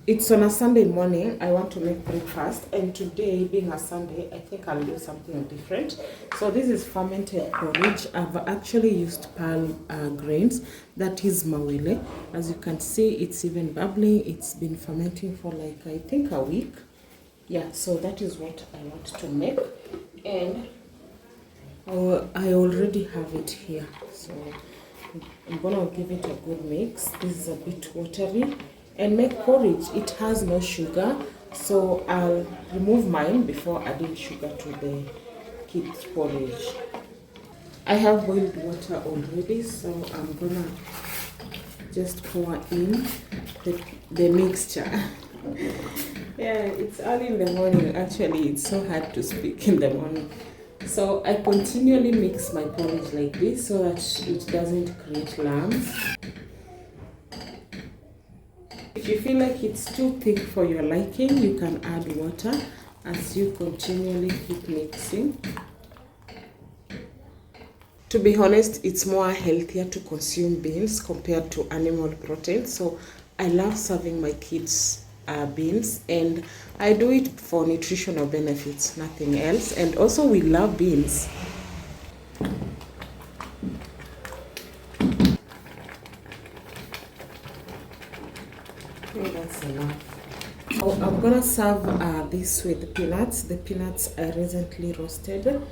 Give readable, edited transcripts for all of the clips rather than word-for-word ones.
It's on a Sunday morning. I want to make breakfast, and today, being a Sunday, I think I'll do something different. So this is fermented porridge. I've actually used pearl grains. That is mawele. As you can see, it's even bubbling. It's been fermenting for like I think a week. Yeah. So that is what I want to make, and I already have it here. So I'm gonna give it a good mix. This is a bit watery. And make porridge. It has no sugar, so I'll remove mine before adding sugar to the kids' porridge. I have boiled water already, so I'm gonna just pour in the mixture. Yeah, it's early in the morning. Actually, it's so hard to speak in the morning. So I continually mix my porridge like this so that it doesn't create lumps. If you feel like it's too thick for your liking, you can add water as you continually keep mixing. To be honest, it's more healthier to consume beans compared to animal protein. So I love serving my kids beans, and I do it for nutritional benefits, nothing else. And also we love beans. Okay, that's enough. So I'm gonna serve this with peanuts. The peanuts I recently roasted.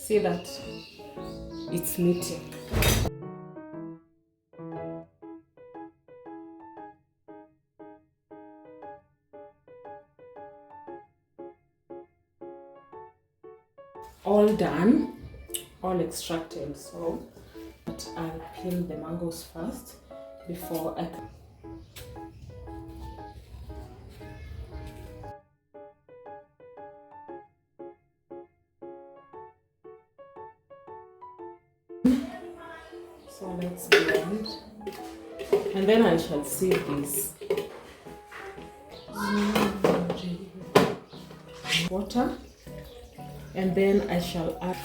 See that it's knitting. All done, all extracted. So I'll peel the mangoes first before I can. So let's blend, and then I shall sieve this. Water, and then I shall add